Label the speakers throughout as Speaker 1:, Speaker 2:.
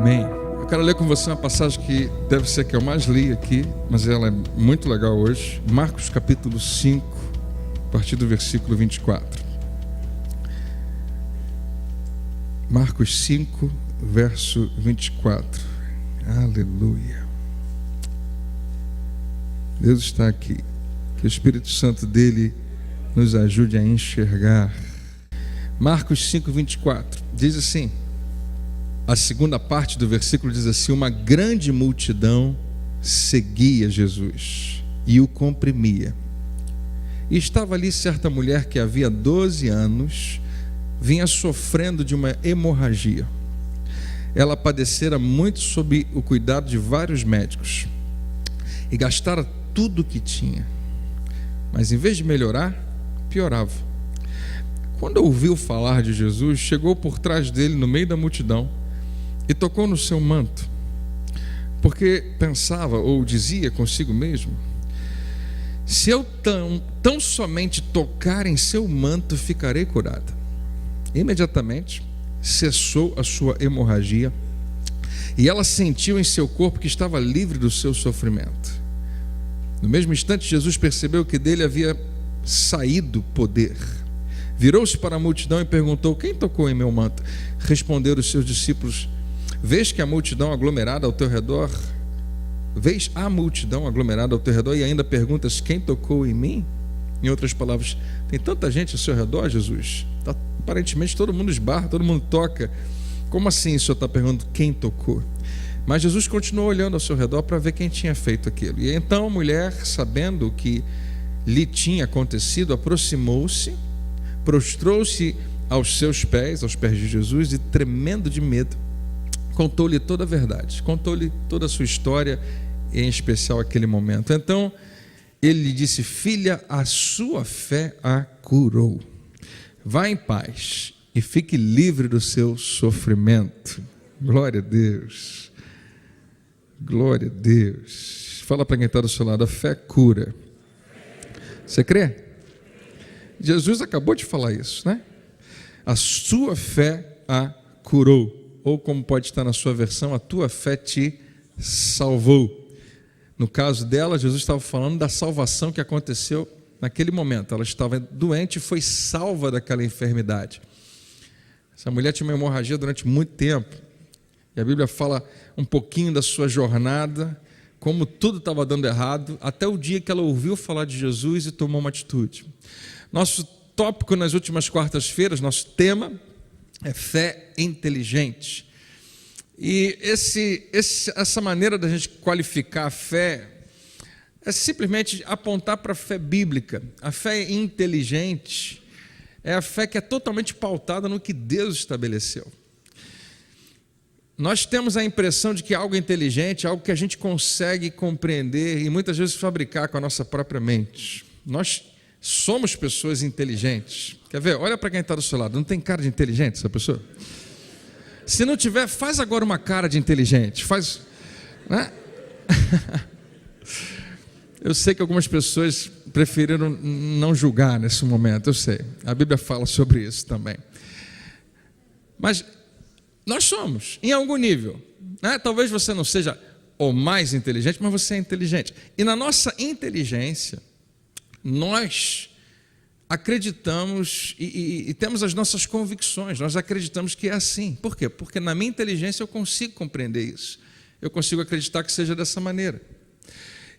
Speaker 1: Amém. Eu quero ler com você uma passagem que deve ser a que eu mais li aqui, mas ela é muito legal hoje. Marcos capítulo 5, a partir do versículo 24. Marcos 5, verso 24. Aleluia. Deus está aqui. Que o Espírito Santo dele nos ajude a enxergar. Marcos 5, 24. Diz assim. A segunda parte do versículo diz assim: uma grande multidão seguia Jesus e o comprimia. E estava ali certa mulher que havia 12 anos vinha sofrendo de uma hemorragia. Ela padecera muito sob o cuidado de vários médicos e gastara tudo o que tinha, mas em vez de melhorar, piorava. Quando ouviu falar de Jesus, chegou por trás dele no meio da multidão e tocou no seu manto, porque pensava ou dizia consigo mesmo: se eu tão somente tocar em seu manto, ficarei curada. Imediatamente cessou a sua hemorragia e ela sentiu em seu corpo que estava livre do seu sofrimento. No mesmo instante, Jesus percebeu que dele havia saído poder. Virou-se para a multidão e perguntou: quem tocou em meu manto? Responderam os seus discípulos: vês a multidão aglomerada ao teu redor e ainda perguntas: quem tocou em mim? Em outras palavras, tem tanta gente ao seu redor, Jesus, aparentemente todo mundo esbarra, todo mundo toca. Como assim o senhor está perguntando quem tocou? Mas Jesus continuou olhando ao seu redor para ver quem tinha feito aquilo. E então a mulher, sabendo o que lhe tinha acontecido, aproximou-se, prostrou-se aos pés de Jesus e, tremendo de medo, contou-lhe toda a verdade, contou-lhe toda a sua história, em especial aquele momento. Então ele lhe disse: filha, a sua fé a curou. Vá em paz e fique livre do seu sofrimento. Glória a Deus. Glória a Deus. Fala para quem está do seu lado: a fé cura. Você crê? Jesus acabou de falar isso, né? A sua fé a curou. Ou como pode estar na sua versão, a tua fé te salvou. No caso dela, Jesus estava falando da salvação que aconteceu naquele momento. Ela estava doente e foi salva daquela enfermidade. Essa mulher tinha uma hemorragia durante muito tempo. E a Bíblia fala um pouquinho da sua jornada, como tudo estava dando errado, até o dia que ela ouviu falar de Jesus e tomou uma atitude. Nosso tópico nas últimas quartas-feiras, nosso tema é fé inteligente. E essa maneira da gente qualificar a fé é simplesmente apontar para a fé bíblica. A fé inteligente é a fé que é totalmente pautada no que Deus estabeleceu. Nós temos a impressão de que algo inteligente é algo que a gente consegue compreender e muitas vezes fabricar com a nossa própria mente. Nós somos pessoas inteligentes. Quer ver? Olha para quem está do seu lado. Não tem cara de inteligente essa pessoa? Se não tiver, faz agora uma cara de inteligente. Faz, né? Eu sei que algumas pessoas preferiram não julgar nesse momento. Eu sei. A Bíblia fala sobre isso também. Mas nós somos, em algum nível, né? Talvez você não seja o mais inteligente, mas você é inteligente. E na nossa inteligência, nós acreditamos e temos as nossas convicções, nós acreditamos que é assim. Por quê? Porque na minha inteligência eu consigo compreender isso, eu consigo acreditar que seja dessa maneira.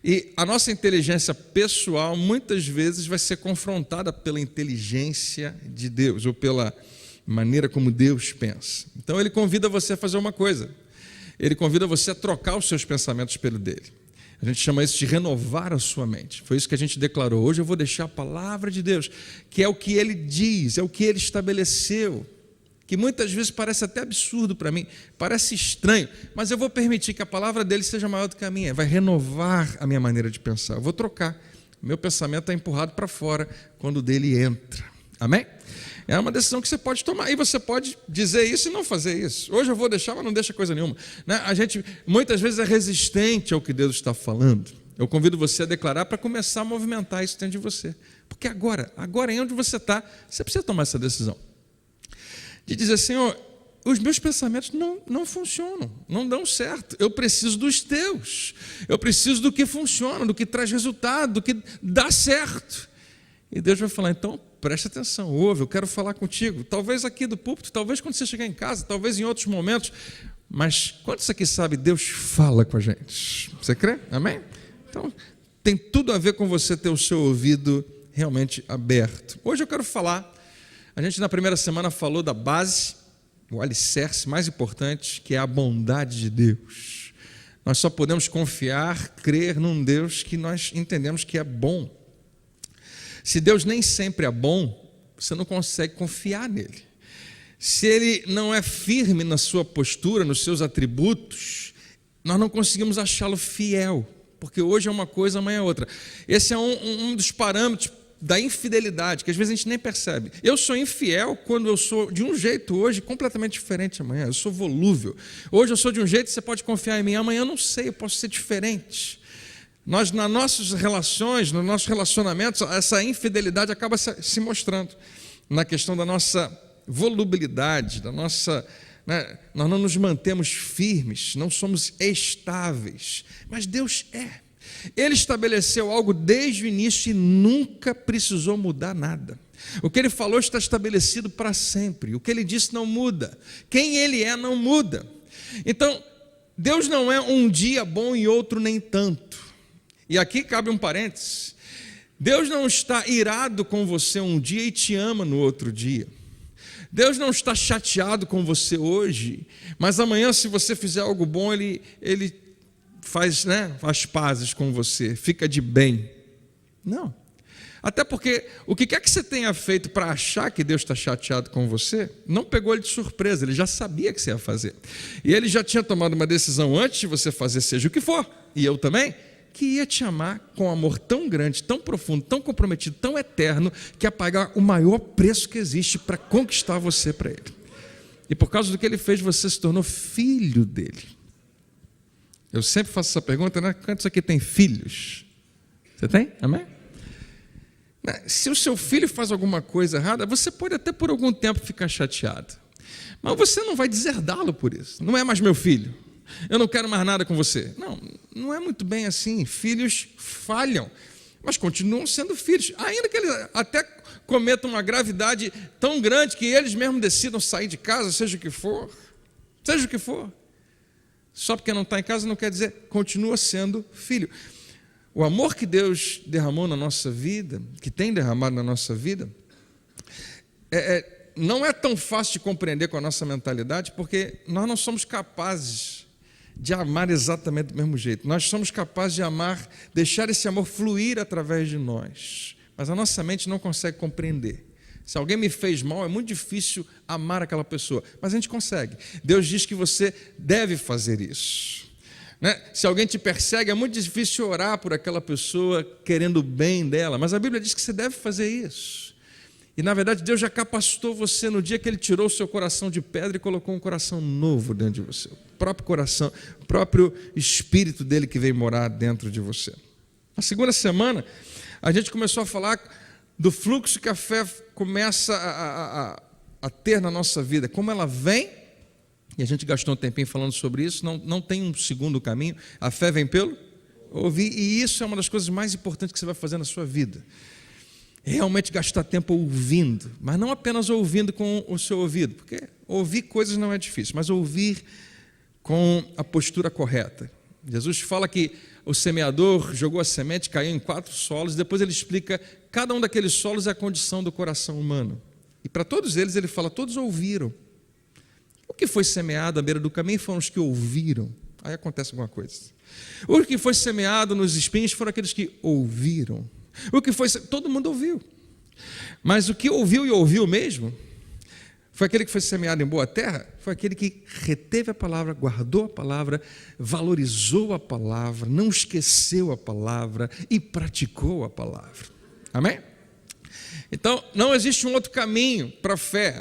Speaker 1: E a nossa inteligência pessoal muitas vezes vai ser confrontada pela inteligência de Deus, ou pela maneira como Deus pensa. Então ele convida você a fazer uma coisa, ele convida você a trocar os seus pensamentos pelo dele. A gente chama isso de renovar a sua mente. Foi isso que a gente declarou. Hoje eu vou deixar a palavra de Deus, que é o que ele diz, é o que ele estabeleceu, que muitas vezes parece até absurdo para mim, parece estranho, mas eu vou permitir que a palavra dele seja maior do que a minha, vai renovar a minha maneira de pensar. Eu vou trocar. O meu pensamento é empurrado para fora quando o dele entra. Amém? É uma decisão que você pode tomar, e você pode dizer isso e não fazer isso. Hoje eu vou deixar, mas não deixa coisa nenhuma, né? A gente muitas vezes é resistente ao que Deus está falando. Eu convido você a declarar para começar a movimentar isso dentro de você. Porque agora em onde você está, você precisa tomar essa decisão. De dizer: Senhor, os meus pensamentos não funcionam, não dão certo. Eu preciso dos teus. Eu preciso do que funciona, do que traz resultado, do que dá certo. E Deus vai falar, então, preste atenção, ouve, eu quero falar contigo. Talvez aqui do púlpito, talvez quando você chegar em casa, talvez em outros momentos. Mas quantos aqui sabe, Deus fala com a gente? Você crê? Amém? Então, tem tudo a ver com você ter o seu ouvido realmente aberto. Hoje eu quero falar, a gente na primeira semana falou da base, o alicerce mais importante, que é a bondade de Deus. Nós só podemos confiar, crer num Deus que nós entendemos que é bom. Se Deus nem sempre é bom, você não consegue confiar nele. Se ele não é firme na sua postura, nos seus atributos, nós não conseguimos achá-lo fiel, porque hoje é uma coisa, amanhã é outra. Esse é um dos parâmetros da infidelidade, que às vezes a gente nem percebe. Eu sou infiel quando eu sou de um jeito hoje, completamente diferente amanhã. Eu sou volúvel. Hoje eu sou de um jeito, você pode confiar em mim. Amanhã eu não sei, eu posso ser diferente. Nós, nas nossas relações, nos nossos relacionamentos, essa infidelidade acaba se mostrando na questão da nossa volubilidade, da nossa, né? Nós não nos mantemos firmes, não somos estáveis, mas Deus é. Ele estabeleceu algo desde o início e nunca precisou mudar nada. O que ele falou está estabelecido para sempre. O que ele disse não muda. Quem ele é não muda. Então, Deus não é um dia bom e outro nem tanto. E aqui cabe um parênteses. Deus não está irado com você um dia e te ama no outro dia. Deus não está chateado com você hoje, mas amanhã, se você fizer algo bom, ele faz, né, as pazes com você, fica de bem. Não. Até porque o que quer que você tenha feito para achar que Deus está chateado com você, não pegou ele de surpresa, ele já sabia que você ia fazer. E ele já tinha tomado uma decisão antes de você fazer, seja o que for, e eu também, que ia te amar com um amor tão grande, tão profundo, tão comprometido, tão eterno, que ia pagar o maior preço que existe para conquistar você para ele. E por causa do que ele fez, você se tornou filho dele. Eu sempre faço essa pergunta, né? Quantos aqui tem filhos? Você tem? Amém? Se o seu filho faz alguma coisa errada, você pode até por algum tempo ficar chateado. Mas você não vai deserdá-lo por isso. Não é mais meu filho. Eu não quero mais nada com você. Não é muito bem assim. Filhos falham, mas continuam sendo filhos. Ainda que eles até cometam uma gravidade tão grande que eles mesmos decidam sair de casa, seja o que for. Seja o que for. Só porque não está em casa não quer dizer, continua sendo filho. O amor que Deus derramou na nossa vida, que tem derramado na nossa vida, não é tão fácil de compreender com a nossa mentalidade, porque nós não somos capazes de amar exatamente do mesmo jeito. Nós somos capazes de amar, deixar esse amor fluir através de nós, mas a nossa mente não consegue compreender. Se alguém me fez mal, é muito difícil amar aquela pessoa, mas a gente consegue. Deus diz que você deve fazer isso, né? Se alguém te persegue, é muito difícil orar por aquela pessoa querendo o bem dela, mas a Bíblia diz que você deve fazer isso. E na verdade Deus já capacitou você no dia que Ele tirou o seu coração de pedra e colocou um coração novo dentro de você. O próprio coração, o próprio Espírito dele que veio morar dentro de você. Na segunda semana, a gente começou a falar do fluxo que a fé começa a ter na nossa vida. Como ela vem, e a gente gastou um tempinho falando sobre isso, não tem um segundo caminho. A fé vem pelo ouvir, e isso é uma das coisas mais importantes que você vai fazer na sua vida. Realmente gastar tempo ouvindo, mas não apenas ouvindo com o seu ouvido, porque ouvir coisas não é difícil, mas ouvir com a postura correta. Jesus fala que o semeador jogou a semente, caiu em 4 solos, depois ele explica cada um daqueles solos é a condição do coração humano. E para todos eles ele fala, todos ouviram. O que foi semeado à beira do caminho foram os que ouviram. Aí acontece alguma coisa. O que foi semeado nos espinhos foram aqueles que ouviram. O que foi, todo mundo ouviu, mas o que ouviu e ouviu mesmo foi aquele que foi semeado em boa terra, foi aquele que reteve a palavra, guardou a palavra, valorizou a palavra, não esqueceu a palavra e praticou a palavra. Amém? Então não existe um outro caminho para a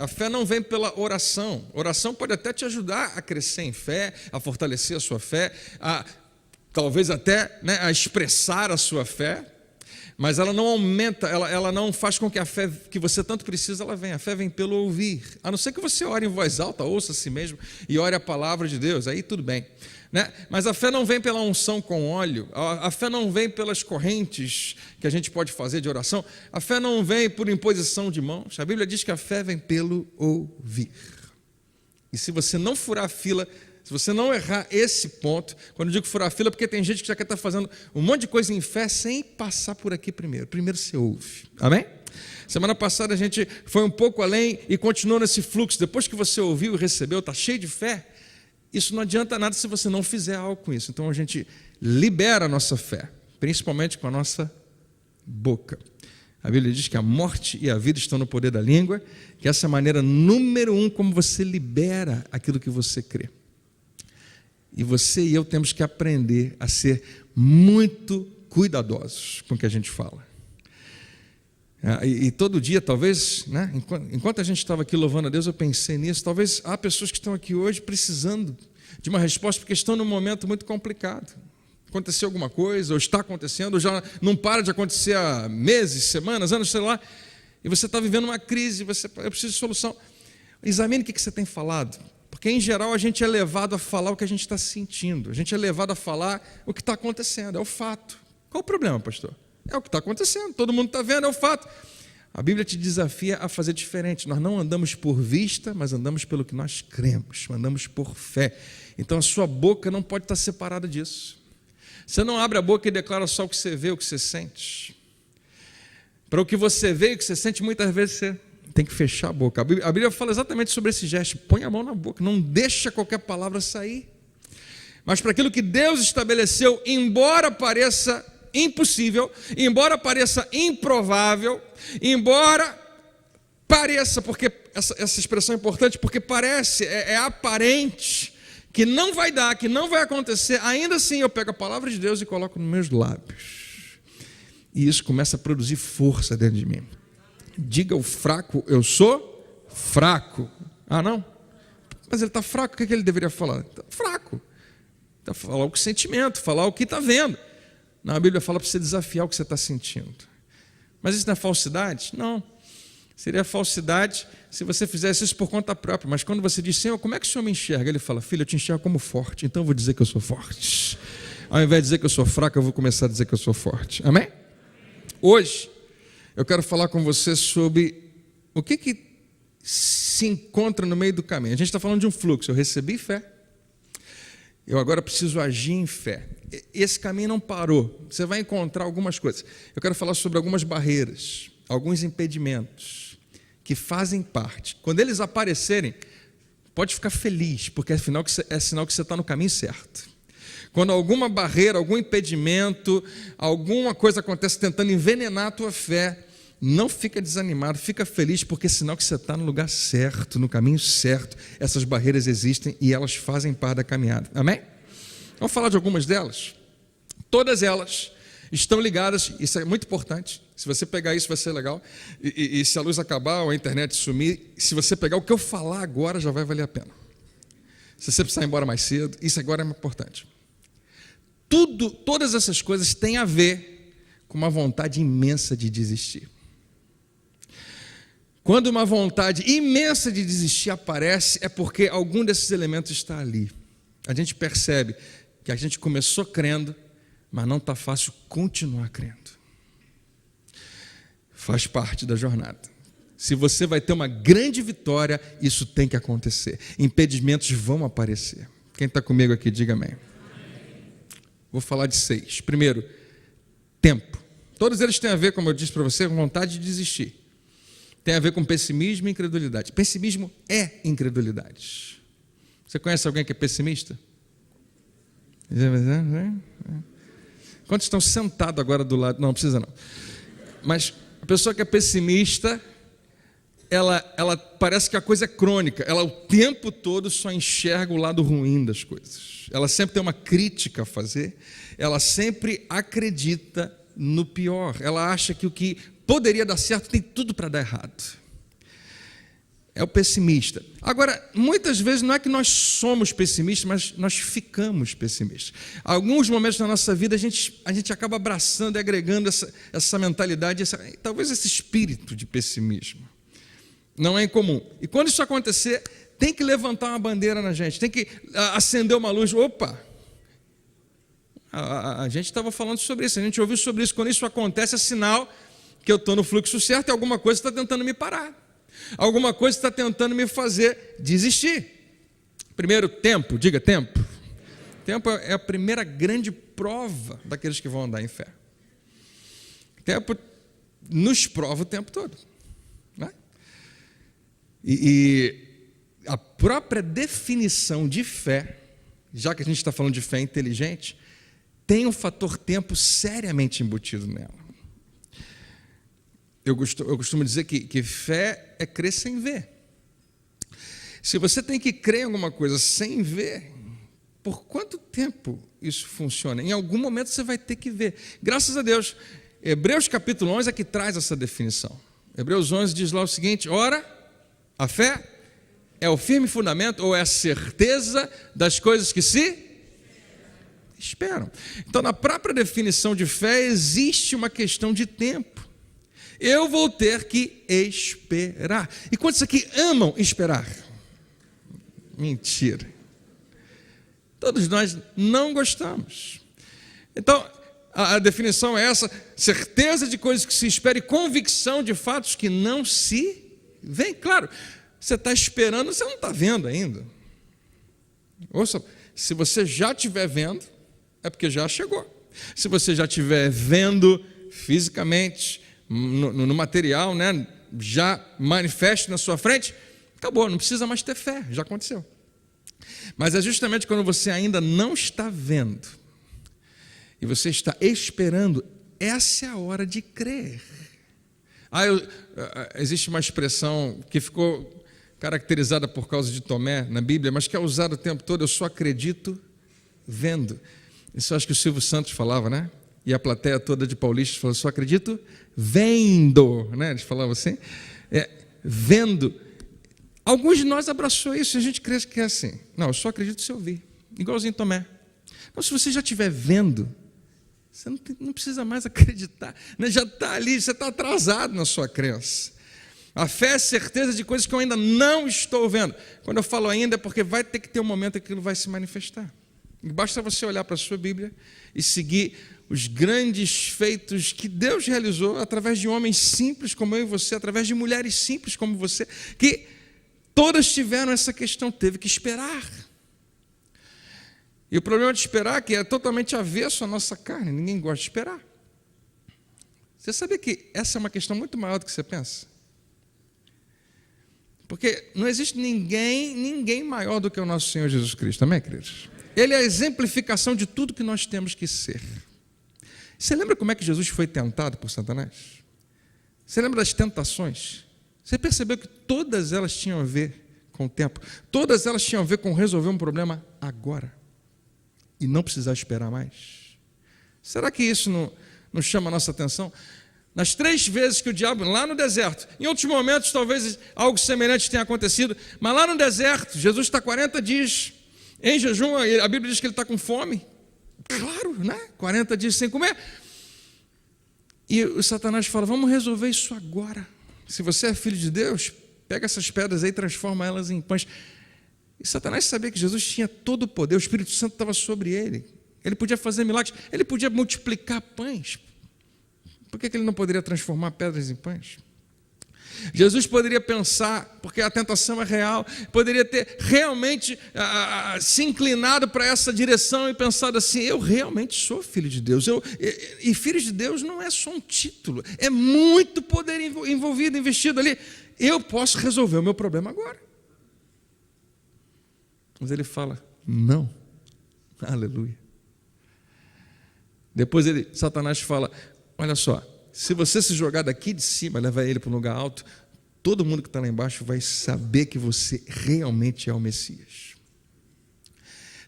Speaker 1: fé não vem pela oração. Oração pode até te ajudar a crescer em fé, a fortalecer a sua fé, talvez até, né, a expressar a sua fé. Mas ela não aumenta, ela não faz com que a fé que você tanto precisa, ela venha. A fé vem pelo ouvir. A não ser que você ore em voz alta, ouça a si mesmo e ore a palavra de Deus, aí tudo bem, né? Mas a fé não vem pela unção com óleo, a fé não vem pelas correntes que a gente pode fazer de oração, a fé não vem por imposição de mãos. A Bíblia diz que a fé vem pelo ouvir. E se você não furar a fila, se você não errar esse ponto, quando eu digo furar a fila, porque tem gente que já quer estar fazendo um monte de coisa em fé sem passar por aqui primeiro. Primeiro você ouve. Amém? Semana passada a gente foi um pouco além e continuou nesse fluxo. Depois que você ouviu e recebeu, está cheio de fé, isso não adianta nada se você não fizer algo com isso. Então a gente libera a nossa fé, principalmente com a nossa boca. A Bíblia diz que a morte e a vida estão no poder da língua, que essa é a maneira número 1 como você libera aquilo que você crê. E você e eu temos que aprender a ser muito cuidadosos com o que a gente fala. E todo dia, talvez, né, enquanto a gente estava aqui louvando a Deus, eu pensei nisso. Talvez há pessoas que estão aqui hoje precisando de uma resposta, porque estão num momento muito complicado. Aconteceu alguma coisa, ou está acontecendo, ou já não para de acontecer há meses, semanas, anos, sei lá, e você está vivendo uma crise, eu preciso de solução. Examine o que você tem falado. Porque, em geral, a gente é levado a falar o que a gente está sentindo. A gente é levado a falar o que está acontecendo, é o fato. Qual o problema, pastor? É o que está acontecendo, todo mundo está vendo, é o fato. A Bíblia te desafia a fazer diferente. Nós não andamos por vista, mas andamos pelo que nós cremos, andamos por fé. Então, a sua boca não pode estar separada disso. Você não abre a boca e declara só o que você vê, o que você sente. Para o que você vê e o que você sente, muitas vezes você tem que fechar a boca. A Bíblia fala exatamente sobre esse gesto. Põe a mão na boca, não deixa qualquer palavra sair. Mas para aquilo que Deus estabeleceu, embora pareça impossível, embora pareça improvável, embora pareça, porque essa expressão é importante, porque parece, é aparente, que não vai dar, que não vai acontecer, ainda assim eu pego a palavra de Deus e coloco nos meus lábios. E isso começa a produzir força dentro de mim. Diga ao fraco, eu sou fraco. Ah, não? Mas ele está fraco, o que ele deveria falar? Tá fraco. Tá, falar o que sentimento, falar o que está vendo. Não, a Bíblia fala para você desafiar o que você está sentindo. Mas isso não é falsidade? Não. Seria falsidade se você fizesse isso por conta própria. Mas quando você diz, Senhor, como é que o Senhor me enxerga? Ele fala, filho, eu te enxergo como forte, então eu vou dizer que eu sou forte. Ao invés de dizer que eu sou fraco, eu vou começar a dizer que eu sou forte. Amém? Hoje, eu quero falar com você sobre o que se encontra no meio do caminho. A gente está falando de um fluxo. Eu recebi fé. Eu agora preciso agir em fé. Esse caminho não parou. Você vai encontrar algumas coisas. Eu quero falar sobre algumas barreiras, alguns impedimentos que fazem parte. Quando eles aparecerem, pode ficar feliz, porque é sinal que você está no caminho certo. Quando alguma barreira, algum impedimento, alguma coisa acontece tentando envenenar a tua fé, não fica desanimado, fica feliz, porque é sinal que você está no lugar certo, no caminho certo. Essas barreiras existem e elas fazem parte da caminhada. Amém? Vamos falar de algumas delas. Todas elas estão ligadas, isso é muito importante. Se você pegar isso vai ser legal. E se a luz acabar ou a internet sumir, se você pegar o que eu falar agora, já vai valer a pena. Se você precisar ir embora mais cedo, isso agora é importante. Todas essas coisas têm a ver com uma vontade imensa de desistir. Quando uma vontade imensa de desistir aparece, é porque algum desses elementos está ali. A gente percebe que a gente começou crendo, mas não está fácil continuar crendo. Faz parte da jornada. Se você vai ter uma grande vitória, isso tem que acontecer. Impedimentos vão aparecer. Quem está comigo aqui, diga amém. Vou falar de 6. Primeiro, tempo. Todos eles têm a ver, como eu disse para você, com vontade de desistir. Tem a ver com pessimismo e incredulidade. Pessimismo é incredulidade. Você conhece alguém que é pessimista? Quantos estão sentados agora do lado? Não precisa não. Mas a pessoa que é pessimista, ela parece que a coisa é crônica. Ela o tempo todo só enxerga o lado ruim das coisas. Ela sempre tem uma crítica a fazer. Ela sempre acredita no pior. Ela acha que o que poderia dar certo tem tudo para dar errado. É o pessimista. Agora, muitas vezes não é que nós somos pessimistas, mas nós ficamos pessimistas. Alguns momentos na nossa vida a gente acaba abraçando e agregando essa mentalidade, talvez esse espírito de pessimismo. Não é incomum. E quando isso acontecer, tem que levantar uma bandeira na gente, tem que acender uma luz. Opa! A gente estava falando sobre isso, a gente ouviu sobre isso. Quando isso acontece, é sinal que eu estou no fluxo certo e alguma coisa está tentando me parar. Alguma coisa está tentando me fazer desistir. Primeiro, tempo. Diga tempo. Tempo é a primeira grande prova daqueles que vão andar em fé. Tempo nos prova o tempo todo, né? E a própria definição de fé, já que a gente está falando de fé inteligente, tem o fator tempo seriamente embutido nela. Eu costumo dizer que fé é crer sem ver. Se você tem que crer em alguma coisa sem ver, por quanto tempo isso funciona? Em algum momento você vai ter que ver. Graças a Deus, Hebreus capítulo 11 é que traz essa definição. Hebreus 11 diz lá o seguinte: ora, a fé é o firme fundamento ou é a certeza das coisas que se esperam. Então, na própria definição de fé, existe uma questão de tempo. Eu vou ter que esperar. E quantos aqui amam esperar? Mentira. Todos nós não gostamos. Então, a definição é essa: certeza de coisas que se esperam e convicção de fatos que não se veem. Claro, você está esperando, você não está vendo ainda. Ouça, se você já estiver vendo, é porque já chegou. Se você já estiver vendo fisicamente, no material, né, já manifeste na sua frente, acabou, não precisa mais ter fé, já aconteceu. Mas é justamente quando você ainda não está vendo e você está esperando, essa é a hora de crer. Existe uma expressão que ficou caracterizada por causa de Tomé na Bíblia, mas que é usada o tempo todo: eu só acredito vendo. Isso eu acho que o Silvio Santos falava, né? E a plateia toda de paulistas falou: só acredito vendo, né? Eles falavam assim, vendo. Alguns de nós abraçou isso, e a gente crê que é assim. Não, eu só acredito se eu vir, igualzinho Tomé. Então, se você já estiver vendo, você não precisa mais acreditar, né? Já está ali, você está atrasado na sua crença. A fé é certeza de coisas que eu ainda não estou vendo. Quando eu falo ainda, é porque vai ter que ter um momento em que aquilo vai se manifestar. E basta você olhar para a sua Bíblia e seguir os grandes feitos que Deus realizou através de homens simples como eu e você, através de mulheres simples como você, que todas tiveram essa questão, teve que esperar. E o problema de esperar é que é totalmente avesso à nossa carne, ninguém gosta de esperar. Você sabia que essa é uma questão muito maior do que você pensa? Porque não existe ninguém maior do que o nosso Senhor Jesus Cristo, amém, queridos? Ele é a exemplificação de tudo que nós temos que ser. Você lembra como é que Jesus foi tentado por Satanás? Você lembra das tentações? Você percebeu que todas elas tinham a ver com o tempo? Todas elas tinham a ver com resolver um problema agora e não precisar esperar mais? Será que isso não chama a nossa atenção? Nas 3 vezes que o diabo, lá no deserto, em outros momentos talvez algo semelhante tenha acontecido, mas lá no deserto, Jesus está 40 dias em jejum, a Bíblia diz que ele está com fome. Claro, né? 40 dias sem comer. E o Satanás fala: vamos resolver isso agora. Se você é filho de Deus, pega essas pedras aí e transforma elas em pães. E Satanás sabia que Jesus tinha todo o poder, o Espírito Santo estava sobre ele. Ele podia fazer milagres, ele podia multiplicar pães. Por que ele não poderia transformar pedras em pães? Jesus poderia pensar, porque a tentação é real, poderia ter realmente se inclinado para essa direção e pensado assim: eu realmente sou filho de Deus. E filho de Deus não é só um título, é muito poder envolvido, investido ali. Eu posso resolver o meu problema agora. Mas ele fala: não. Aleluia. Depois Satanás fala: olha só, se você se jogar daqui de cima, levar ele para um lugar alto, todo mundo que está lá embaixo vai saber que você realmente é o Messias.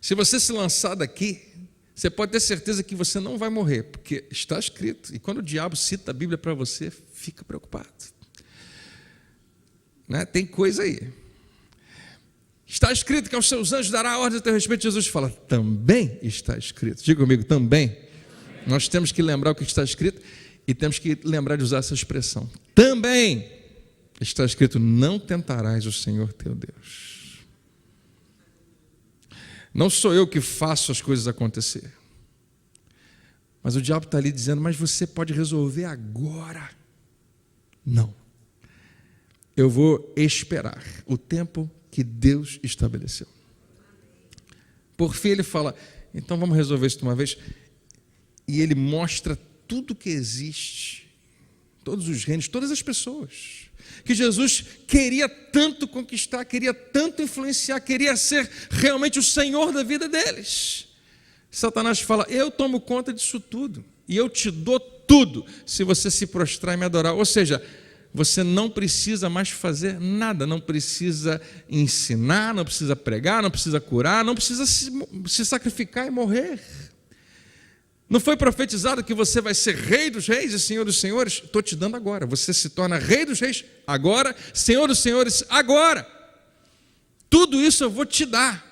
Speaker 1: Se você se lançar daqui, você pode ter certeza que você não vai morrer, porque está escrito. E quando o diabo cita a Bíblia para você, fica preocupado. Né? Tem coisa aí. Está escrito que aos seus anjos dará ordem a teu respeito. Jesus fala, também está escrito. Diga comigo, também. Nós temos que lembrar o que está escrito e temos que lembrar de usar essa expressão. Também está escrito, não tentarás o Senhor teu Deus. Não sou eu que faço as coisas acontecer. Mas o diabo está ali dizendo, mas você pode resolver agora. Não. Eu vou esperar o tempo que Deus estabeleceu. Por fim, ele fala, então vamos resolver isso de uma vez. E ele mostra tudo que existe, todos os reinos, todas as pessoas, que Jesus queria tanto conquistar, queria tanto influenciar, queria ser realmente o Senhor da vida deles. Satanás fala, eu tomo conta disso tudo, e eu te dou tudo, se você se prostrar e me adorar. Ou seja, você não precisa mais fazer nada, não precisa ensinar, não precisa pregar, não precisa curar, não precisa se sacrificar e morrer. Não foi profetizado que você vai ser rei dos reis e senhor dos senhores? Estou te dando agora. Você se torna rei dos reis agora, senhor dos senhores agora. Tudo isso eu vou te dar.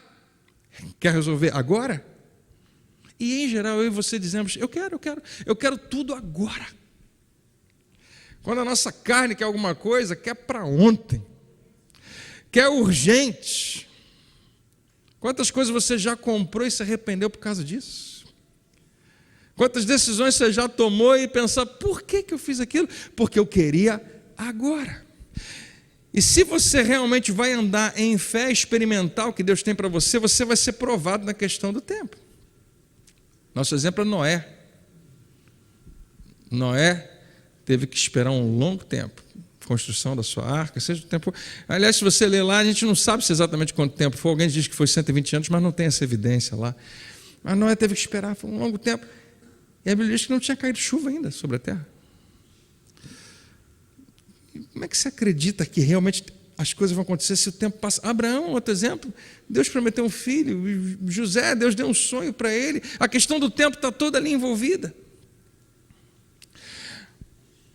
Speaker 1: Quer resolver agora? E em geral eu e você dizemos, eu quero tudo agora. Quando a nossa carne quer alguma coisa, quer para ontem, quer urgente. Quantas coisas você já comprou e se arrependeu por causa disso? Quantas decisões você já tomou e pensou, por que eu fiz aquilo? Porque eu queria agora. E se você realmente vai andar em fé experimental que Deus tem para você, você vai ser provado na questão do tempo. Nosso exemplo é Noé. Noé teve que esperar um longo tempo, construção da sua arca, seja o tempo. Aliás, se você ler lá, a gente não sabe se exatamente quanto tempo foi. Alguém diz que foi 120 anos, mas não tem essa evidência lá. Mas Noé teve que esperar, foi um longo tempo. E a Bíblia diz que não tinha caído chuva ainda sobre a terra. Como é que você acredita que realmente as coisas vão acontecer se o tempo passa? Abraão, outro exemplo, Deus prometeu um filho. José, Deus deu um sonho para ele. A questão do tempo está toda ali envolvida.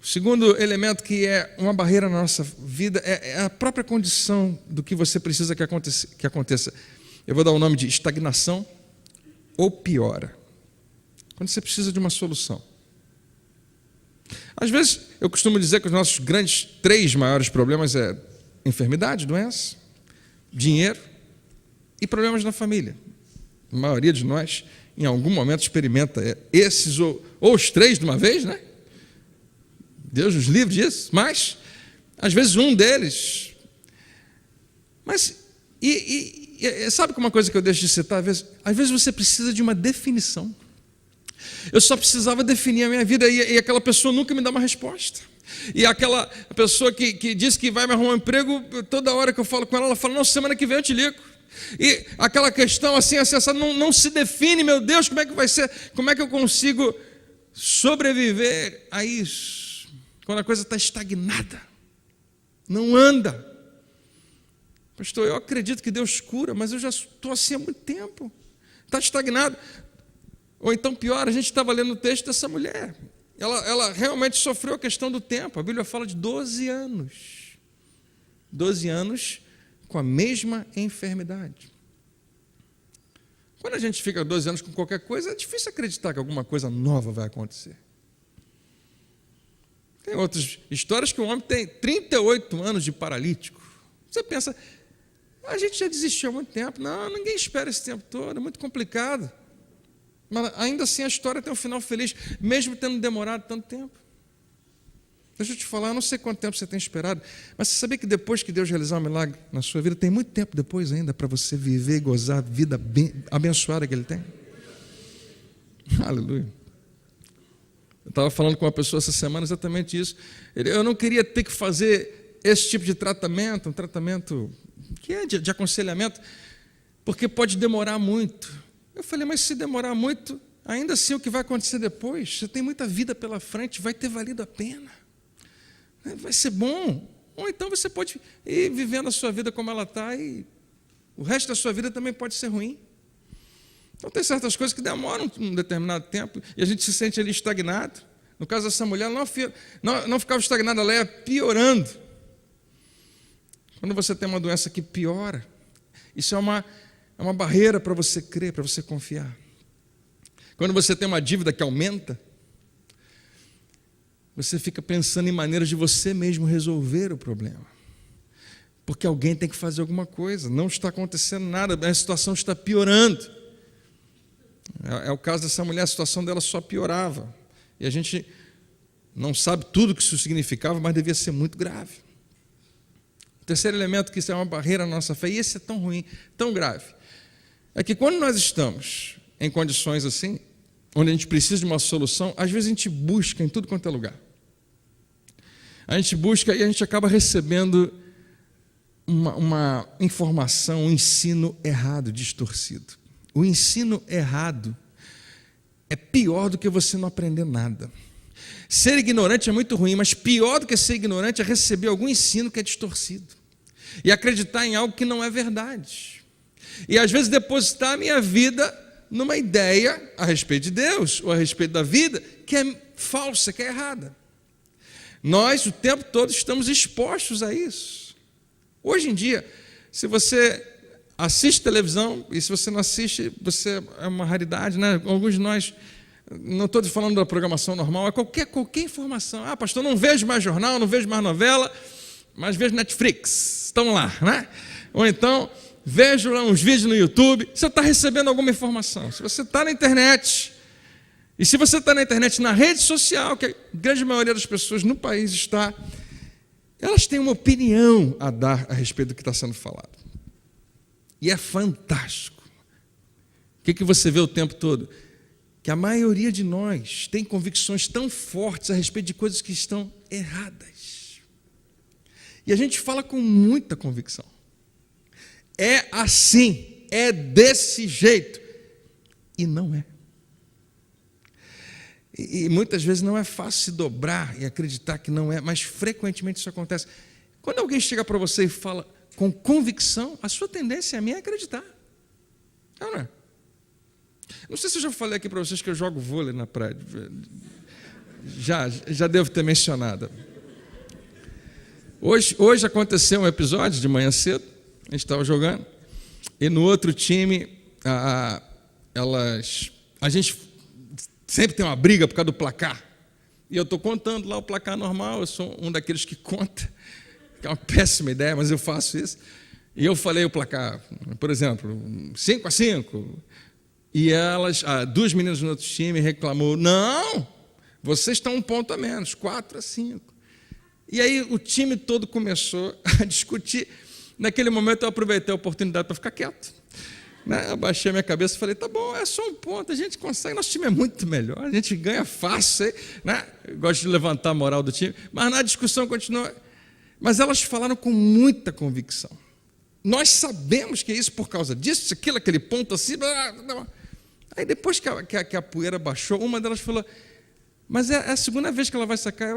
Speaker 1: O segundo elemento que é uma barreira na nossa vida é a própria condição do que você precisa que aconteça. Eu vou dar o nome de estagnação ou piora. Quando você precisa de uma solução. Às vezes, eu costumo dizer que os nossos grandes 3 maiores problemas é enfermidade, doença, dinheiro e problemas na família. A maioria de nós, em algum momento, experimenta esses ou os 3 de uma vez, né? Deus nos livre disso, mas, às vezes, um deles. Mas, sabe que uma coisa que eu deixo de citar? Às vezes você precisa de uma definição. Eu só precisava definir a minha vida e aquela pessoa nunca me dá uma resposta. E aquela pessoa que diz que vai me arrumar um emprego, toda hora que eu falo com ela, ela fala, não, semana que vem eu te ligo. E aquela questão assim, não se define, meu Deus, como é que vai ser? Como é que eu consigo sobreviver a isso? Quando a coisa está estagnada, não anda. Pastor, eu acredito que Deus cura, mas eu já estou assim há muito tempo. Está estagnado. Ou então pior, a gente estava lendo o texto dessa mulher. Ela realmente sofreu a questão do tempo. A Bíblia fala de 12 anos. 12 anos com a mesma enfermidade. Quando a gente fica 12 anos com qualquer coisa, é difícil acreditar que alguma coisa nova vai acontecer. Tem outras histórias que um homem tem 38 anos de paralítico. Você pensa, a gente já desistiu há muito tempo. Não, ninguém espera esse tempo todo, é muito complicado. Mas ainda assim a história tem um final feliz, mesmo tendo demorado tanto tempo. Deixa eu te falar, eu não sei quanto tempo você tem esperado, mas você sabia que depois que Deus realizar um milagre na sua vida, tem muito tempo depois ainda para você viver e gozar a vida abençoada que Ele tem? Aleluia. Eu estava falando com uma pessoa essa semana exatamente isso. Eu não queria ter que fazer esse tipo de tratamento, um tratamento que é de aconselhamento, porque pode demorar muito. Eu falei, mas se demorar muito, ainda assim o que vai acontecer depois? Você tem muita vida pela frente, vai ter valido a pena. Vai ser bom. Ou então você pode ir vivendo a sua vida como ela está e o resto da sua vida também pode ser ruim. Então tem certas coisas que demoram um determinado tempo e a gente se sente ali estagnado. No caso dessa mulher, não ficava estagnada, ela ia piorando. Quando você tem uma doença que piora, isso é uma barreira para você crer, para você confiar. Quando você tem uma dívida que aumenta, você fica pensando em maneiras de você mesmo resolver o problema. Porque alguém tem que fazer alguma coisa, não está acontecendo nada, a situação está piorando. É o caso dessa mulher, a situação dela só piorava. E a gente não sabe tudo o que isso significava, mas devia ser muito grave. O terceiro elemento que isso é uma barreira à nossa fé, e esse é tão ruim, tão grave, é que quando nós estamos em condições assim, onde a gente precisa de uma solução, às vezes a gente busca em tudo quanto é lugar. A gente busca e a gente acaba recebendo uma informação, um ensino errado, distorcido. O ensino errado é pior do que você não aprender nada. Ser ignorante é muito ruim, mas pior do que ser ignorante é receber algum ensino que é distorcido e acreditar em algo que não é verdade. E às vezes depositar a minha vida numa ideia a respeito de Deus ou a respeito da vida que é falsa, que é errada. Nós o tempo todo estamos expostos a isso. Hoje em dia, se você assiste televisão, e se você não assiste, você é uma raridade, né? Alguns de nós, não estou falando da programação normal, é qualquer informação. Ah, pastor, não vejo mais jornal, não vejo mais novela, mas vejo Netflix, estão lá, né? Ou então, vejo lá uns vídeos no YouTube, você está recebendo alguma informação. Se você está na internet, e se você está na internet, na rede social, que a grande maioria das pessoas no país está, elas têm uma opinião a dar a respeito do que está sendo falado. E é fantástico. O que você vê o tempo todo? Que a maioria de nós tem convicções tão fortes a respeito de coisas que estão erradas. E a gente fala com muita convicção. É assim, é desse jeito. E não é. E muitas vezes não é fácil se dobrar e acreditar que não é, mas frequentemente isso acontece. Quando alguém chega para você e fala com convicção, a sua tendência é acreditar. Não é? Não sei se eu já falei aqui para vocês que eu jogo vôlei na praia. Já devo ter mencionado. Hoje aconteceu um episódio de manhã cedo, a gente estava jogando, e no outro time, a gente sempre tem uma briga por causa do placar. E eu estou contando lá o placar normal, eu sou um daqueles que conta, que é uma péssima ideia, mas eu faço isso. E eu falei o placar, por exemplo, 5-5. E duas meninas no outro time reclamou, não, vocês estão 1 ponto a menos, 4-5. E aí o time todo começou a discutir. Naquele momento eu aproveitei a oportunidade para ficar quieto. Né? Abaixei a minha cabeça e falei, tá bom, é só 1 ponto, a gente consegue, nosso time é muito melhor, a gente ganha fácil, né? Eu gosto de levantar a moral do time, mas na discussão continua. Mas elas falaram com muita convicção. Nós sabemos que é isso por causa disso, aquilo, aquele ponto assim. Aí depois que a poeira baixou, uma delas falou, mas é a segunda vez que ela vai sacar.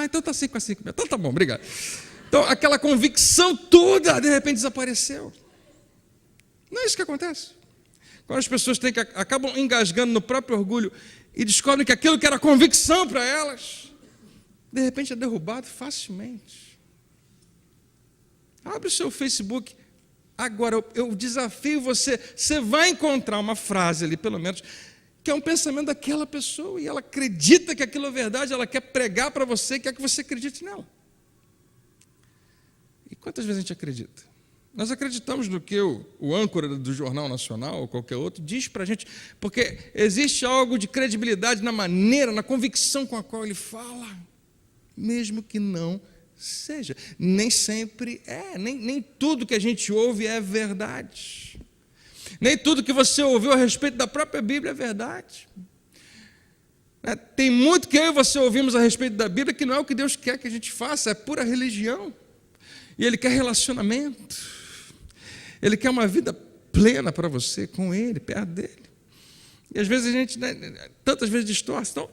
Speaker 1: Então está 5-5. Então tá bom, obrigado. Então aquela convicção toda, de repente, desapareceu. Não é isso que acontece. Quando as pessoas acabam engasgando no próprio orgulho e descobrem que aquilo que era convicção para elas, de repente é derrubado facilmente. Abre o seu Facebook agora, eu desafio você vai encontrar uma frase ali, pelo menos, que é um pensamento daquela pessoa, e ela acredita que aquilo é verdade, ela quer pregar para você, quer que você acredite nela. E quantas vezes a gente acredita? Nós acreditamos no que o âncora do Jornal Nacional ou qualquer outro diz para a gente, porque existe algo de credibilidade na maneira, na convicção com a qual ele fala, mesmo que não seja. Nem sempre nem tudo que a gente ouve é verdade. Nem tudo que você ouviu a respeito da própria Bíblia é verdade. Tem muito que eu e você ouvimos a respeito da Bíblia que não é o que Deus quer que a gente faça, é pura religião. E Ele quer relacionamento. Ele quer uma vida plena para você, com Ele, perto dEle. E às vezes a gente, tantas vezes distorce. Então,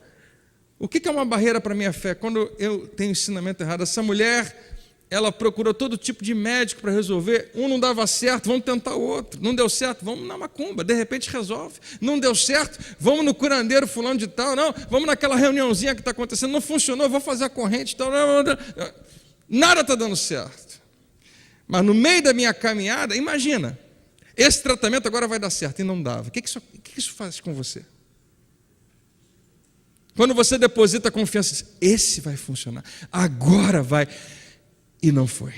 Speaker 1: o que é uma barreira para a minha fé? Quando eu tenho ensinamento errado. Essa mulher, ela procurou todo tipo de médico para resolver. Um não dava certo, vamos tentar o outro. Não deu certo, vamos na macumba, de repente resolve. Não deu certo, vamos no curandeiro fulano de tal. Não, vamos naquela reuniãozinha que está acontecendo. Não funcionou, vou fazer a corrente e tal. Nada está dando certo. Mas no meio da minha caminhada, imagina, esse tratamento agora vai dar certo, e não dava. O que isso faz com você? Quando você deposita confiança, diz, esse vai funcionar, agora vai, e não foi.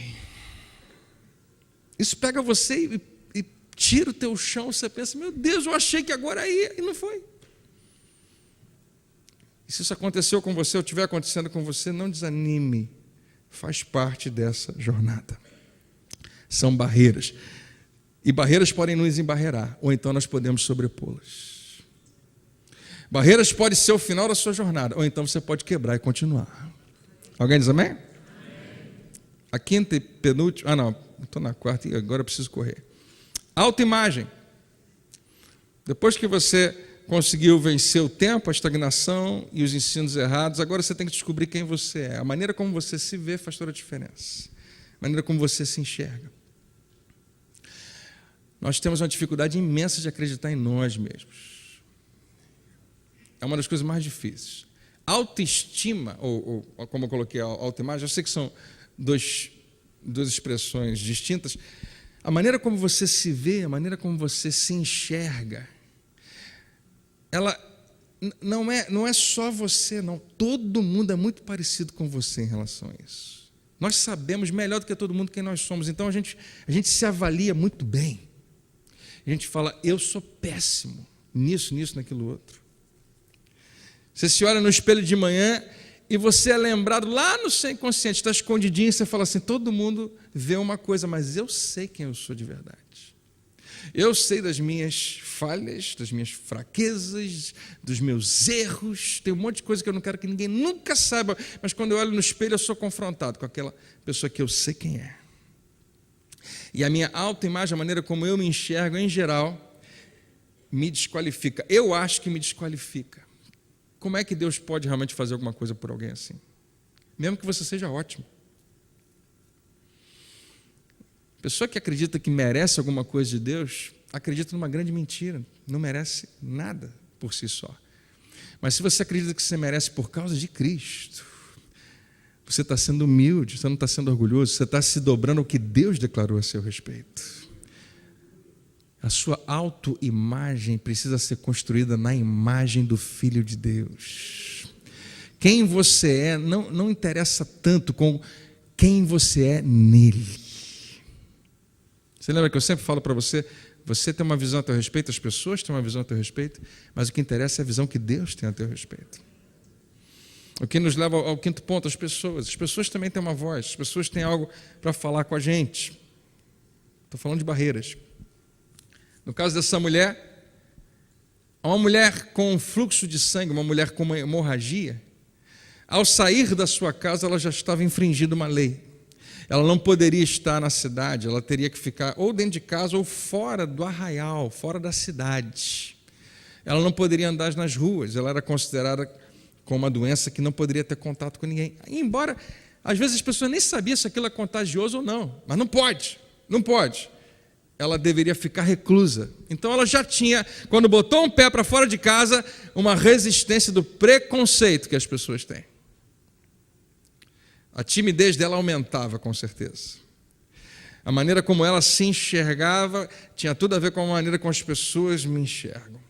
Speaker 1: Isso pega você e tira o teu chão, você pensa, meu Deus, eu achei que agora ia, e não foi. E se isso aconteceu com você, ou estiver acontecendo com você, não desanime, faz parte dessa jornada. São barreiras, e barreiras podem nos embarrear, ou então nós podemos sobrepô-las. Barreiras podem ser o final da sua jornada, ou então você pode quebrar e continuar. Alguém diz amém? Amém. A quinta e penúltima, não, estou na quarta e agora eu preciso correr. Autoimagem. Depois que você conseguiu vencer o tempo, a estagnação e os ensinos errados, agora você tem que descobrir quem você é. A maneira como você se vê faz toda a diferença. A maneira como você se enxerga. Nós temos uma dificuldade imensa de acreditar em nós mesmos. É uma das coisas mais difíceis. Autoestima, ou como eu coloquei, autoimagem, eu sei que são duas expressões distintas. A maneira como você se vê, a maneira como você se enxerga, ela não é só você, não. Todo mundo é muito parecido com você em relação a isso. Nós sabemos melhor do que todo mundo quem nós somos, então a gente se avalia muito bem. A gente fala, eu sou péssimo nisso, naquilo outro. Você se olha no espelho de manhã e você é lembrado lá no seu inconsciente, está escondidinho, e você fala assim, todo mundo vê uma coisa, mas eu sei quem eu sou de verdade. Eu sei das minhas falhas, das minhas fraquezas, dos meus erros, tem um monte de coisa que eu não quero que ninguém nunca saiba, mas quando eu olho no espelho eu sou confrontado com aquela pessoa que eu sei quem é. E a minha autoimagem, a maneira como eu me enxergo, em geral, me desqualifica. Eu acho que me desqualifica. Como é que Deus pode realmente fazer alguma coisa por alguém assim? Mesmo que você seja ótimo. Pessoa que acredita que merece alguma coisa de Deus, acredita numa grande mentira, não merece nada por si só. Mas se você acredita que você merece por causa de Cristo, você está sendo humilde, você não está sendo orgulhoso, você está se dobrando ao que Deus declarou a seu respeito. A sua autoimagem precisa ser construída na imagem do Filho de Deus. Quem você é não interessa tanto com quem você é nele. Você lembra que eu sempre falo para você, você tem uma visão a teu respeito, as pessoas têm uma visão a teu respeito, mas o que interessa é a visão que Deus tem a teu respeito. O que nos leva ao quinto ponto, as pessoas também têm uma voz, as pessoas têm algo para falar com a gente. Estou falando de barreiras. No caso dessa mulher, uma mulher com um fluxo de sangue, uma mulher com uma hemorragia, ao sair da sua casa, ela já estava infringindo uma lei. Ela não poderia estar na cidade, ela teria que ficar ou dentro de casa ou fora do arraial, fora da cidade. Ela não poderia andar nas ruas, ela era considerada com uma doença que não poderia ter contato com ninguém. E embora, às vezes as pessoas nem sabiam se aquilo é contagioso ou não, mas não pode. Ela deveria ficar reclusa. Então ela já tinha, quando botou um pé para fora de casa, uma resistência do preconceito que as pessoas têm. A timidez dela aumentava, com certeza. A maneira como ela se enxergava tinha tudo a ver com a maneira como as pessoas me enxergam.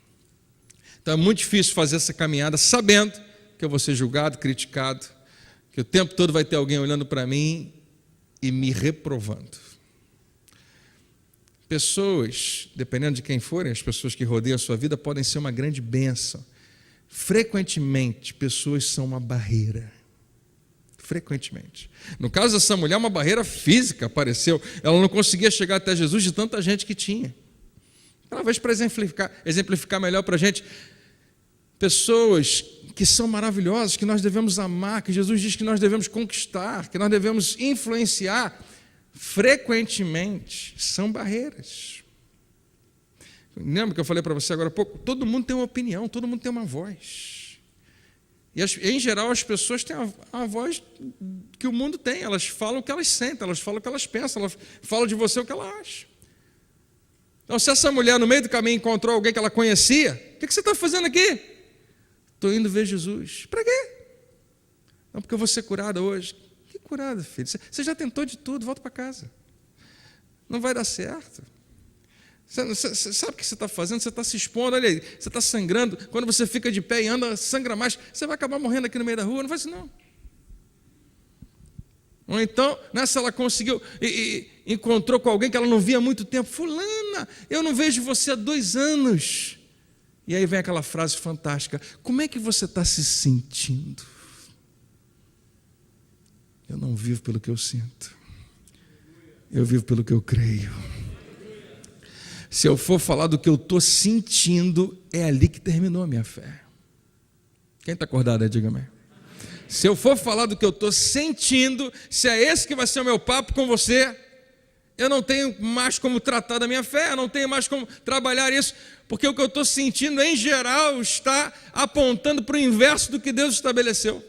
Speaker 1: Então é muito difícil fazer essa caminhada sabendo que eu vou ser julgado, criticado, que o tempo todo vai ter alguém olhando para mim e me reprovando. Pessoas, dependendo de quem forem, as pessoas que rodeiam a sua vida podem ser uma grande bênção. Frequentemente, pessoas são uma barreira. Frequentemente. No caso dessa mulher, uma barreira física apareceu. Ela não conseguia chegar até Jesus de tanta gente que tinha. Talvez para exemplificar melhor para a gente, pessoas que são maravilhosas, que nós devemos amar, que Jesus diz que nós devemos conquistar, que nós devemos influenciar, frequentemente são barreiras. Lembra que eu falei para você agora há pouco? Todo mundo tem uma opinião, todo mundo tem uma voz. E em geral as pessoas têm a voz que o mundo tem, elas falam o que elas sentem, elas falam o que elas pensam, elas falam de você o que ela acha. Então, se essa mulher no meio do caminho encontrou alguém que ela conhecia, o que você está fazendo aqui? Estou indo ver Jesus. Para quê? Não, porque eu vou ser curada hoje. Que curada, filho? Você já tentou de tudo, volta para casa. Não vai dar certo. Você sabe o que você está fazendo? Você está se expondo, olha aí, você está sangrando. Quando você fica de pé e anda, sangra mais, você vai acabar morrendo aqui no meio da rua. Não faz isso, não. Ou então, nessa ela conseguiu e encontrou com alguém que ela não via há muito tempo. Fulana, eu não vejo você há 2 anos. E aí vem aquela frase fantástica: como é que você está se sentindo? Eu não vivo pelo que eu sinto, eu vivo pelo que eu creio. Se eu for falar do que eu estou sentindo, é ali que terminou a minha fé. Quem está acordado aí, diga amém. Se eu for falar do que eu estou sentindo, se é esse que vai ser o meu papo com você, eu não tenho mais como tratar da minha fé, eu não tenho mais como trabalhar isso, porque o que eu estou sentindo, em geral, está apontando para o inverso do que Deus estabeleceu.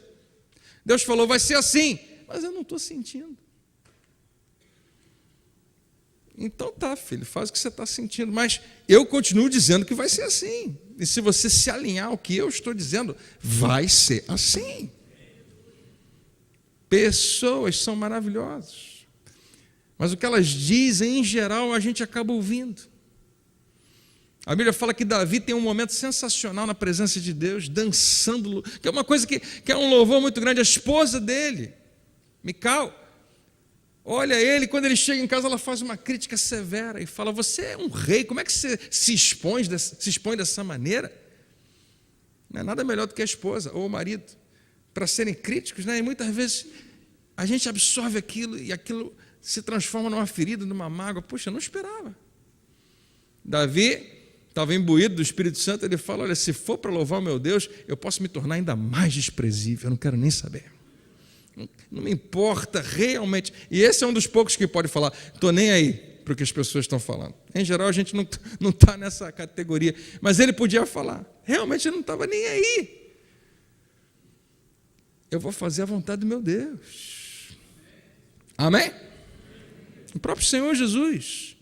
Speaker 1: Deus falou, vai ser assim, mas eu não estou sentindo. Então tá, filho, faz o que você está sentindo, mas eu continuo dizendo que vai ser assim. E se você se alinhar ao que eu estou dizendo, vai ser assim. Pessoas são maravilhosas, mas o que elas dizem, em geral, a gente acaba ouvindo. A Bíblia fala que Davi tem um momento sensacional na presença de Deus, dançando, que é uma coisa que é um louvor muito grande. A esposa dele, Mical, olha ele, quando ele chega em casa, ela faz uma crítica severa e fala, você é um rei, como é que você se expõe dessa maneira? Não é nada melhor do que a esposa ou o marido para serem críticos, né? E muitas vezes a gente absorve aquilo e aquilo se transforma numa ferida, numa mágoa. Poxa, eu não esperava. Davi estava imbuído do Espírito Santo, ele fala, olha, se for para louvar o meu Deus, eu posso me tornar ainda mais desprezível, eu não quero nem saber. Não me importa realmente. E esse é um dos poucos que pode falar, estou nem aí para o que as pessoas estão falando. Em geral, a gente não está nessa categoria, mas ele podia falar, realmente ele não estava nem aí. Eu vou fazer a vontade do meu Deus. Amém? O próprio Senhor Jesus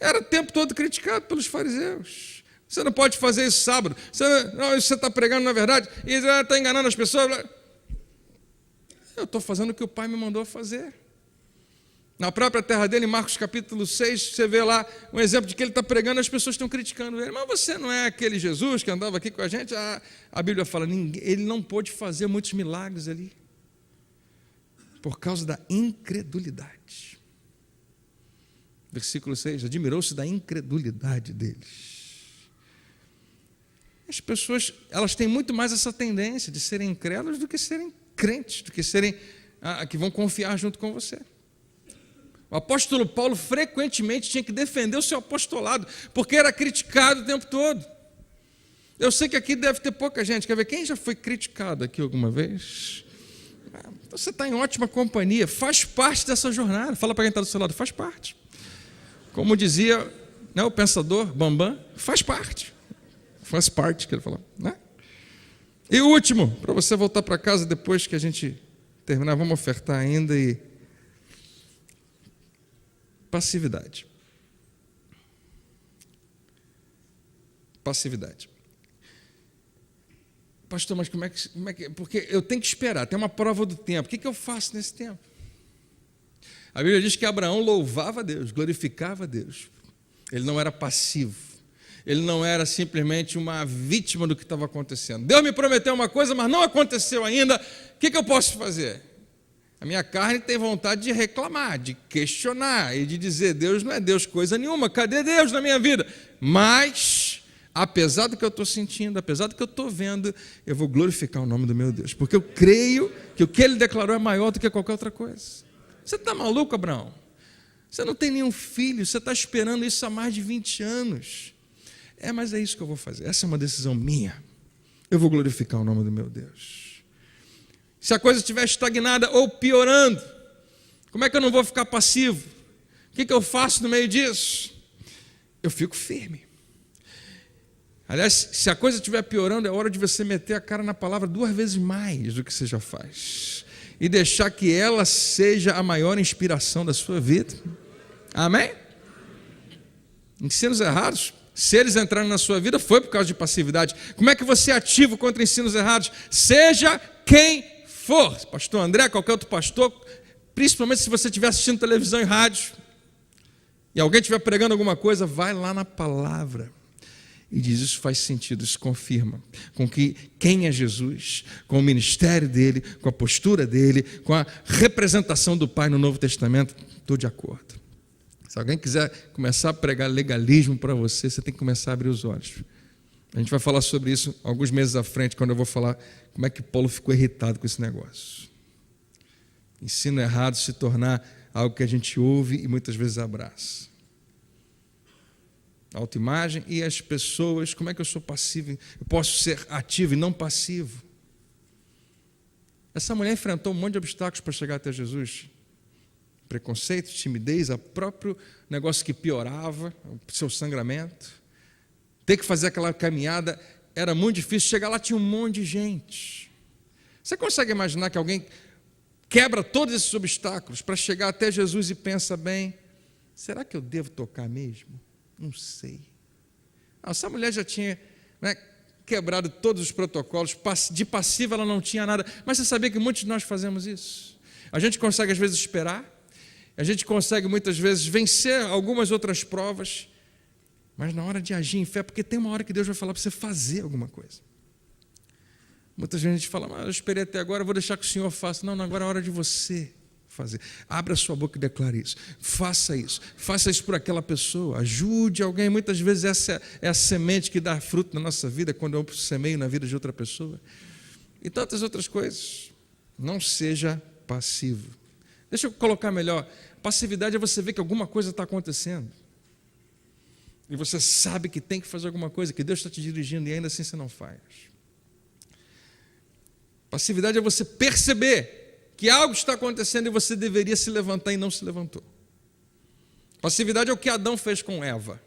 Speaker 1: era o tempo todo criticado pelos fariseus. Você não pode fazer isso sábado. Você está pregando na verdade e está enganando as pessoas. Eu estou fazendo o que o Pai me mandou fazer. Na própria terra dele, em Marcos capítulo 6, você vê lá um exemplo de que ele está pregando, as pessoas estão criticando ele. Mas você não é aquele Jesus que andava aqui com a gente? A Bíblia fala, ele não pôde fazer muitos milagres ali, por causa da incredulidade. Versículo 6, admirou-se da incredulidade deles. As pessoas, elas têm muito mais essa tendência de serem incrédulas do que serem crentes, do que serem que vão confiar junto com você. O apóstolo Paulo frequentemente tinha que defender o seu apostolado, porque era criticado o tempo todo. Eu sei que aqui deve ter pouca gente. Quer ver, quem já foi criticado aqui alguma vez? Então você está em ótima companhia, faz parte dessa jornada. Fala para quem está do seu lado, faz parte. Como dizia, né, o pensador Bambam, faz parte que ele falou, né? E o último, para você voltar para casa depois que a gente terminar, vamos ofertar ainda. E passividade. Passividade. Pastor, mas como é que... Porque eu tenho que esperar, tem uma prova do tempo. O que eu faço nesse tempo? A Bíblia diz que Abraão louvava a Deus, glorificava a Deus. Ele não era passivo. Ele não era simplesmente uma vítima do que estava acontecendo. Deus me prometeu uma coisa, mas não aconteceu ainda. O que eu posso fazer? A minha carne tem vontade de reclamar, de questionar e de dizer, Deus não é Deus coisa nenhuma, cadê Deus na minha vida? Mas, apesar do que eu estou sentindo, apesar do que eu estou vendo, eu vou glorificar o nome do meu Deus, porque eu creio que o que Ele declarou é maior do que qualquer outra coisa. Você está maluco, Abraão? Você não tem nenhum filho, você está esperando isso há mais de 20 anos. Mas é isso que eu vou fazer, essa é uma decisão minha. Eu vou glorificar o nome do meu Deus. Se a coisa estiver estagnada ou piorando, como é que eu não vou ficar passivo? O que eu faço no meio disso? Eu fico firme. Aliás, se a coisa estiver piorando, é hora de você meter a cara na palavra 2 vezes mais do que você já faz. E deixar que ela seja a maior inspiração da sua vida. Amém? Ensinos errados, se eles entraram na sua vida, foi por causa de passividade. Como é que você é ativo contra ensinos errados? Seja quem for, pastor André, qualquer outro pastor, principalmente se você estiver assistindo televisão e rádio, e alguém estiver pregando alguma coisa, vai lá na palavra e diz: isso faz sentido, isso confirma com que quem é Jesus, com o ministério dele, com a postura dele, com a representação do Pai no Novo Testamento, estou de acordo. Se alguém quiser começar a pregar legalismo para você, você tem que começar a abrir os olhos. A gente vai falar sobre isso alguns meses à frente, quando eu vou falar como é que Paulo ficou irritado com esse negócio. Ensino errado se tornar algo que a gente ouve e muitas vezes abraça. Autoimagem e as pessoas, como é que eu sou passivo? Eu posso ser ativo e não passivo. Essa mulher enfrentou um monte de obstáculos para chegar até Jesus. Preconceito, timidez, o próprio negócio que piorava, o seu sangramento. Ter que fazer aquela caminhada era muito difícil. Chegar lá tinha um monte de gente. Você consegue imaginar que alguém quebra todos esses obstáculos para chegar até Jesus e pensa bem: será que eu devo tocar mesmo? Não sei. Essa mulher já tinha quebrado todos os protocolos. De passiva ela não tinha nada. Mas você sabia que muitos de nós fazemos isso? A gente consegue às vezes esperar. A gente consegue muitas vezes vencer algumas outras provas. Mas na hora de agir em fé, porque tem uma hora que Deus vai falar para você fazer alguma coisa. Muitas vezes a gente fala: mas eu esperei até agora, eu vou deixar que o Senhor faça. Não, agora é a hora de você fazer. Abra a sua boca e declare isso. Faça isso por aquela pessoa. Ajude alguém. Muitas vezes essa é a semente que dá fruto na nossa vida, quando eu semeio na vida de outra pessoa. E tantas outras coisas. Não seja passivo. Deixa eu colocar melhor. Passividade é você ver que alguma coisa está acontecendo. E você sabe que tem que fazer alguma coisa, que Deus está te dirigindo, e ainda assim você não faz. Passividade é você perceber que algo está acontecendo e você deveria se levantar e não se levantou. Passividade é o que Adão fez com Eva,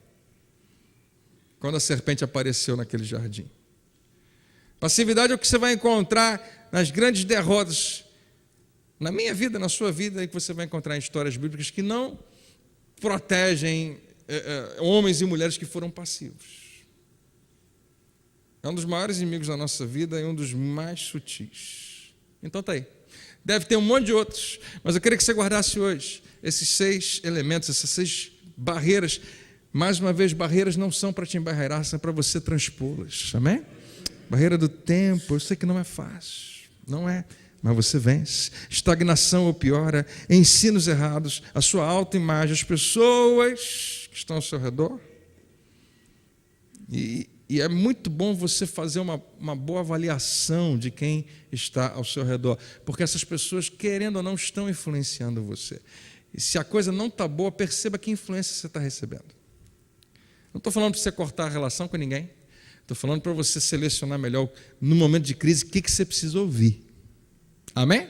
Speaker 1: quando a serpente apareceu naquele jardim. Passividade é o que você vai encontrar nas grandes derrotas, na minha vida, na sua vida, e que você vai encontrar em histórias bíblicas que não protegem homens e mulheres que foram passivos. É um dos maiores inimigos da nossa vida e um dos mais sutis. Então está aí. Deve ter um monte de outros, mas eu queria que você guardasse hoje esses 6 elementos, essas 6 barreiras. Mais uma vez, barreiras não são para te embarreirar, são para você transpô-las. Amém? Barreira do tempo, eu sei que não é fácil, não é, mas você vence. Estagnação ou piora, ensinos errados, a sua autoimagem, as pessoas que estão ao seu redor. E é muito bom você fazer uma boa avaliação de quem está ao seu redor, porque essas pessoas, querendo ou não, estão influenciando você. E se a coisa não está boa, perceba que influência você está recebendo. Não estou falando para você cortar a relação com ninguém, estou falando para você selecionar melhor, no momento de crise, o que você precisa ouvir. Amém?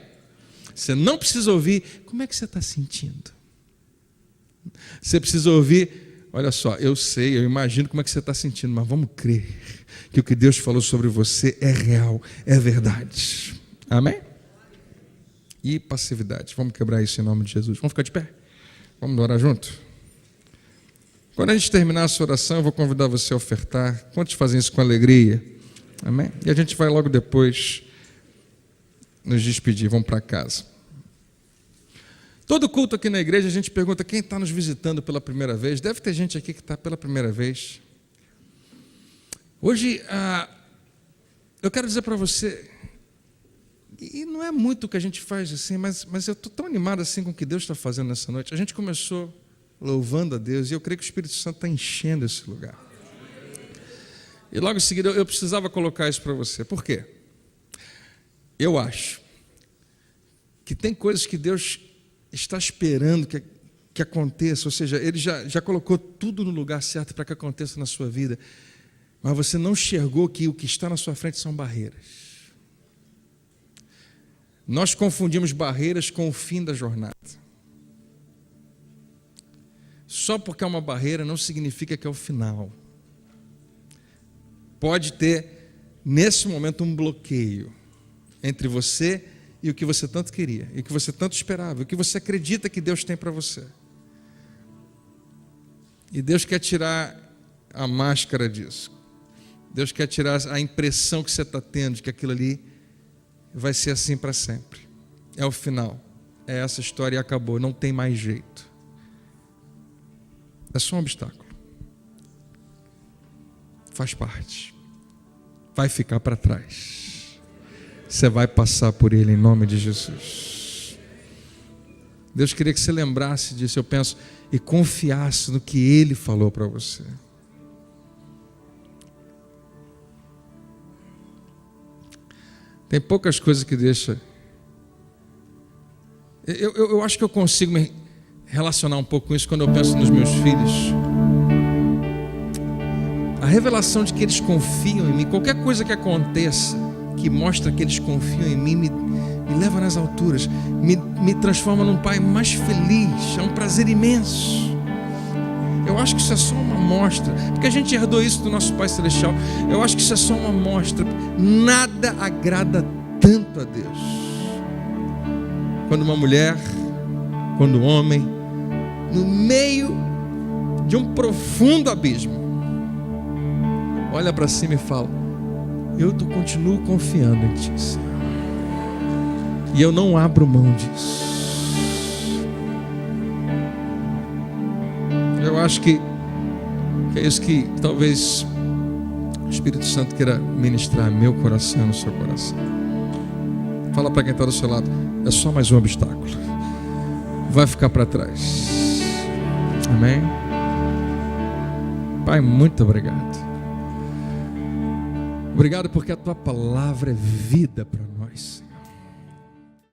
Speaker 1: Você não precisa ouvir como é que você está sentindo. Você precisa ouvir: olha só, eu sei, eu imagino como é que você está sentindo, mas vamos crer que o que Deus falou sobre você é real, é verdade. Amém? E passividade. Vamos quebrar isso em nome de Jesus. Vamos ficar de pé? Vamos orar junto? Quando a gente terminar essa oração, eu vou convidar você a ofertar. Quantos fazem isso com alegria? Amém? E a gente vai logo depois nos despedir, vamos para casa. Todo culto aqui na igreja a gente pergunta quem está nos visitando pela primeira vez. Deve ter gente aqui que está pela primeira vez. Hoje, eu quero dizer para você, e não é muito o que a gente faz assim, mas eu estou tão animado assim com o que Deus está fazendo nessa noite. A gente começou louvando a Deus e eu creio que o Espírito Santo está enchendo esse lugar. E logo em seguida eu precisava colocar isso para você. Por quê? Eu acho que tem coisas que Deus está esperando que aconteça, ou seja, Ele já colocou tudo no lugar certo para que aconteça na sua vida, mas você não enxergou que o que está na sua frente são barreiras. Nós confundimos barreiras com o fim da jornada. Só porque é uma barreira não significa que é o final. Pode ter, nesse momento, um bloqueio entre você e o que você tanto queria, e o que você tanto esperava, e o que você acredita que Deus tem para você. E Deus quer tirar a máscara disso. Deus quer tirar a impressão que você está tendo de que aquilo ali vai ser assim para sempre. É o final. É essa história e acabou. Não tem mais jeito. É só um obstáculo. Faz parte. Vai ficar para trás. Você vai passar por ele em nome de Jesus. Deus queria que você lembrasse disso, eu penso, e confiasse no que Ele falou para você. Tem poucas coisas que deixa. Eu acho que eu consigo me relacionar um pouco com isso quando eu penso nos meus filhos. A revelação de que eles confiam em mim, qualquer coisa que aconteça, que mostra que eles confiam em mim, me leva nas alturas, me transforma num pai mais feliz, é um prazer imenso. Eu acho que isso é só uma amostra, porque a gente herdou isso do nosso Pai Celestial. Eu acho que isso é só uma amostra. Nada agrada tanto a Deus quando uma mulher, quando um homem, no meio de um profundo abismo, olha para cima e fala: eu continuo confiando em Ti, Senhor, e eu não abro mão disso. Eu acho que é isso que talvez o Espírito Santo queira ministrar meu coração no seu coração. Fala para quem está do seu lado: é só mais um obstáculo, vai ficar para trás. Amém? Pai, muito obrigado. Obrigado porque a Tua palavra é vida para nós.